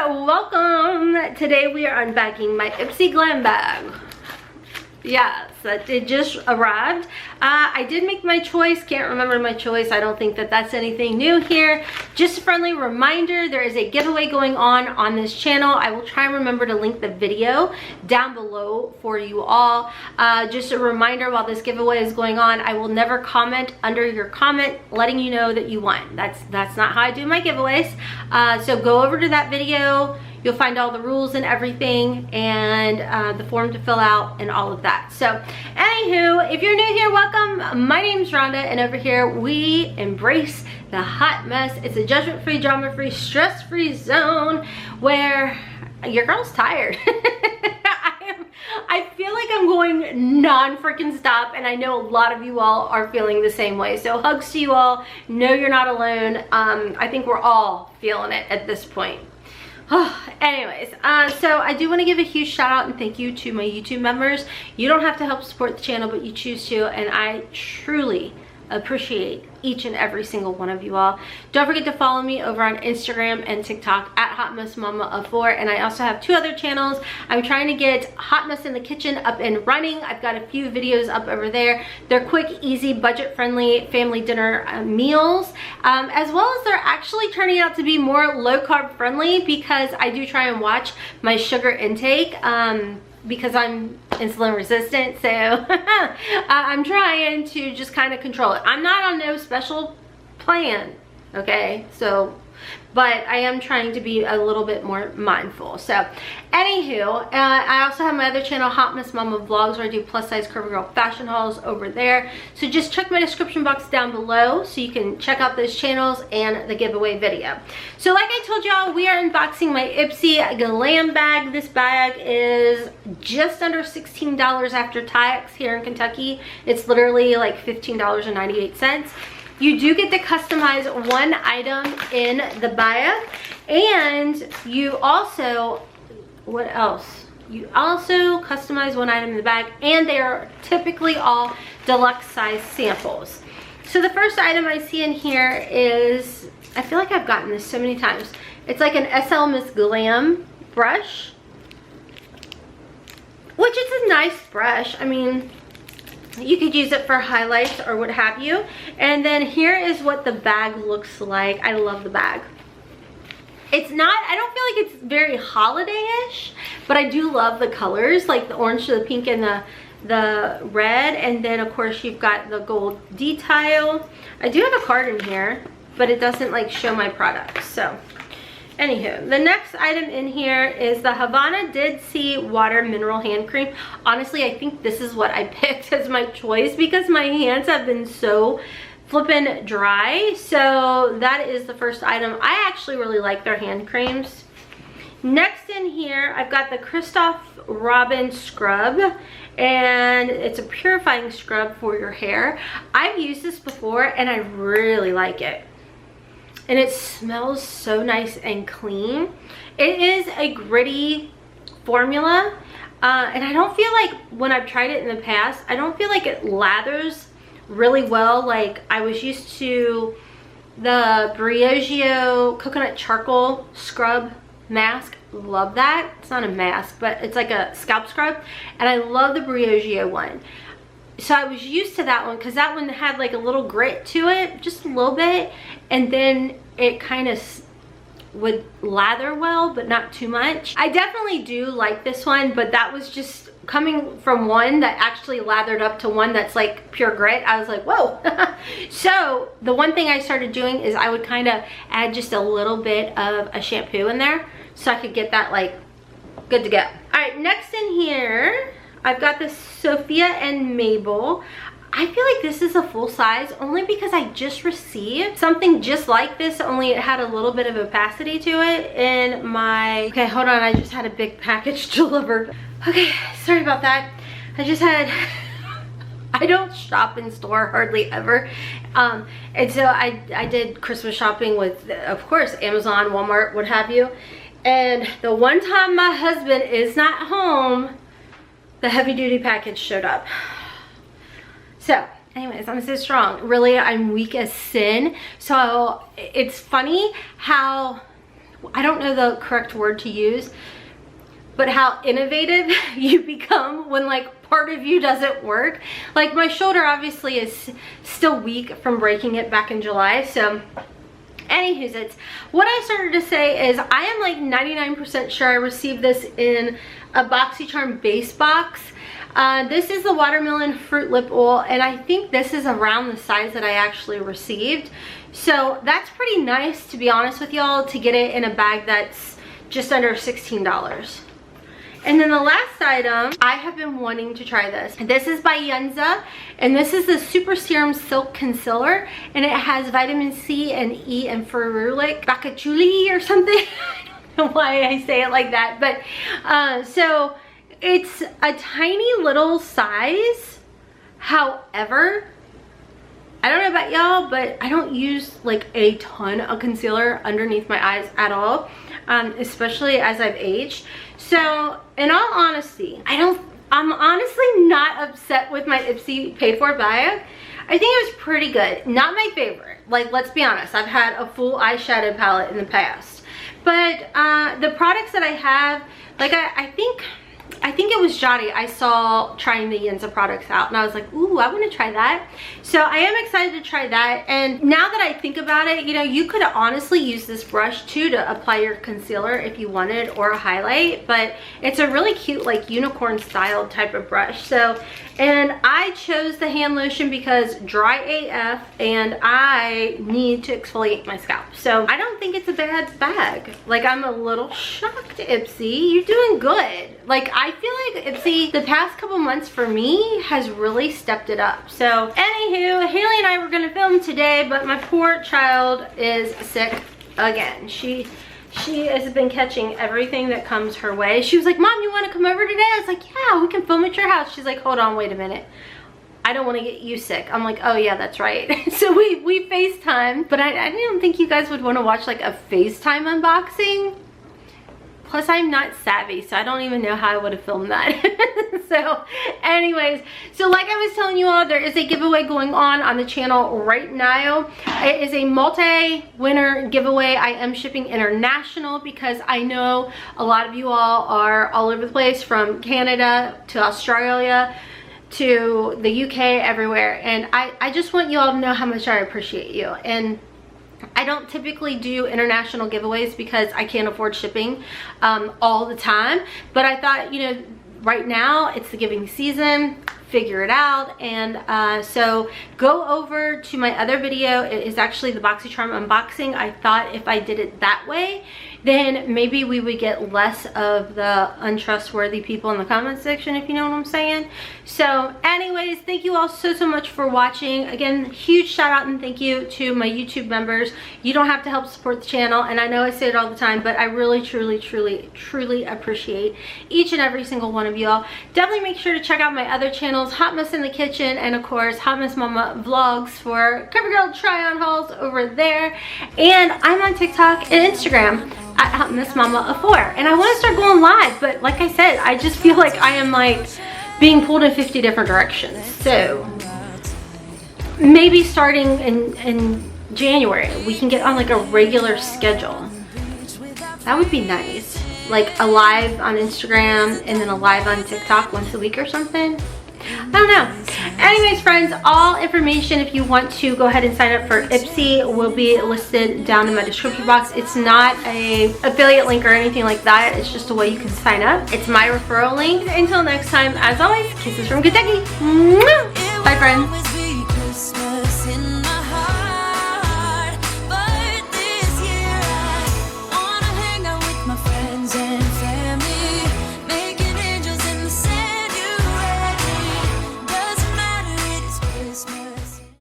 welcome. Today we are unpacking my Ipsy Glambag. Yes, it just arrived. I did make my choice. Can't remember my choice. I don't think that that's anything new here. Just a friendly reminder, there is a giveaway going on this channel. I will try and remember to link the video down below for you all. Just a reminder, while this giveaway is going on, I will never comment under your comment letting you know that you won. That's not how I do my giveaways. So go over to that video. You'll find all the rules and everything, and the form to fill out and all of that. So anywho, if you're new here, welcome. My name's Rhonda, and over here we embrace the hot mess. It's a judgment-free, drama-free, stress-free zone where your girl's tired. I feel like I'm going non-freaking stop, and I know a lot of you all are feeling the same way. So hugs to you all. No, you're not alone. I think we're all feeling it at this point. Anyways, so I do want to give a huge shout out and thank you to my YouTube members. You don't have to help support the channel, but you choose to, and I truly appreciate each and every single one of you all. Don't forget to follow me over on Instagram and TikTok at Hotmess Momma of 4, and I also have 2 other channels. I'm trying to get Hot Mess in the Kitchen up and running. I've got a few videos up over there. They're quick, easy, budget-friendly family dinner meals, as well as they're actually turning out to be more low-carb friendly, because I do try and watch my sugar intake. Because I'm insulin resistant, so I'm trying to just kind of control it. I'm not on no special plan, okay? So, but I am trying to be a little bit more mindful. So anywho, I also have my other channel, Hotmess Momma Vlogs, where I do plus size curvy girl fashion hauls over there. So just check my description box down below so you can check out those channels and the giveaway video. So like I told y'all, we are unboxing my Ipsy Glambag. This bag is just under $16 after tax here in Kentucky. It's literally like $15.98. You do get to customize one item in the bag, and you also, what else? You also customize one item in the bag, and they are typically all deluxe size samples. So the first item I see in here is, I feel like I've gotten this so many times. It's like an SL Miss Glam brush, which is a nice brush. I mean, you could use it for highlights or what have you. And then here is what the bag looks like. I love the bag. It's not, I don't feel like it's very holiday-ish, but I do love the colors, like the orange to the pink and the red. And then of course you've got the gold detail. I do have a card in here, but it doesn't like show my products. So anywho, the next item in here is the Havana Dead Sea Water Mineral Hand Cream. Honestly, I think this is what I picked as my choice because my hands have been so flippin' dry. So that is the first item. I actually really like their hand creams. Next in here, I've got the Christoph Robin Scrub, and it's a purifying scrub for your hair. I've used this before and I really like it. And it smells so nice and clean. It is a gritty formula, and I don't feel like when I've tried it in the past, I don't feel like it lathers really well. Like I was used to the Briogeo coconut charcoal scrub mask. Love that. It's not a mask, but it's like a scalp scrub, and I love the Briogeo one. So I was used to that one because that one had like a little grit to it, just a little bit, and then it kind of would lather well, but not too much. I definitely do like this one, but that was just coming from one that actually lathered up to one that's like pure grit. I was like, whoa. So the one thing I started doing is I would kind of add just a little bit of a shampoo in there so I could get that like good to go. All right, next in here, I've got this Sophia and Mabel. I feel like this is a full size only because I just received something just like this, only it had a little bit of opacity to it in my, okay, hold on, I just had a big package delivered. Okay, sorry about that. I just had, I don't shop in store hardly ever. And so I did Christmas shopping with, of course, Amazon, Walmart, what have you. And the one time my husband is not home, the heavy duty package showed up. So anyways, I'm so strong. Really, I'm weak as sin. So it's funny how I don't know the correct word to use, but how innovative you become when like part of you doesn't work. Like my shoulder obviously is still weak from breaking it back in July. So anywho's, it's what I started to say is I am like 99% sure I received this in a BoxyCharm base box. This is the watermelon fruit lip oil, and I think this is around the size that I actually received. So that's pretty nice, to be honest with y'all, to get it in a bag that's just under $16. And then the last item, I have been wanting to try this. This is by Yunza, and this is the Super Serum Silk Concealer, and it has vitamin C and E and ferulic bacachuli or something. I don't know why I say it like that, but so it's a tiny little size. However, I don't know about y'all, but I don't use like a ton of concealer underneath my eyes at all, especially as I've aged. So in all honesty, I'm honestly not upset with my Ipsy paid for bag. I think it was pretty good. Not my favorite. Like, let's be honest, I've had a full eyeshadow palette in the past. But the products that I have, like I think it was Jotty I saw trying the Yunza products out, and I was like, ooh, I want to try that. So I am excited to try that. And now that I think about it, you know, you could honestly use this brush too to apply your concealer if you wanted, or a highlight, but it's a really cute like unicorn style type of brush. So, and I chose the hand lotion because dry AF and I need to exfoliate my scalp. So I don't think it's a bad bag. Like, I'm a little shocked, Ipsy. You're doing good. Like, I feel like Ipsy, the past couple months for me, has really stepped it up. So anywho, Haley and I were gonna film today, but my poor child is sick again. She has been catching everything that comes her way. She was like, Mom, you want to come over today? I was like, yeah, we can film at your house. She's like, hold on, wait a minute. I don't want to get you sick. I'm like, oh yeah, that's right. So we FaceTime, but I didn't think you guys would want to watch like a FaceTime unboxing. Plus, I'm not savvy, so I don't even know how I would have filmed that. So anyways, so like I was telling you all, there is a giveaway going on the channel right now. It is a multi-winner giveaway. I am shipping international because I know a lot of you all are all over the place, from Canada to Australia to the UK, everywhere. And I just want you all to know how much I appreciate you. And I don't typically do international giveaways because I can't afford shipping all the time, but I thought, you know, right now it's the giving season, figure it out. And so go over to my other video. It is actually the BoxyCharm unboxing. I thought if I did it that way, then maybe we would get less of the untrustworthy people in the comment section, if you know what I'm saying. So anyways, thank you all so much for watching. Again, huge shout out and thank you to my YouTube members. You don't have to help support the channel, and I know I say it all the time, but I really truly appreciate each and every single one of you all. Definitely make sure to check out my other channels, Hotmess in the Kitchen, and of course Hotmess Momma vlogs for CoverGirl try on hauls over there. And I'm on TikTok and Instagram at hotmessmommabusiness. And I want to start going live, but like I said, I just feel like I am like being pulled in 50 different directions. So maybe starting in January we can get on like a regular schedule. That would be nice. Like a live on Instagram and then a live on TikTok once a week or something. I don't know. Anyways, friends, all information, if you want to go ahead and sign up for Ipsy, will be listed down in my description box. It's not a affiliate link or anything like that. It's just a way you can sign up. It's my referral link. Until next time, as always, kisses from Kentucky. Bye, friends.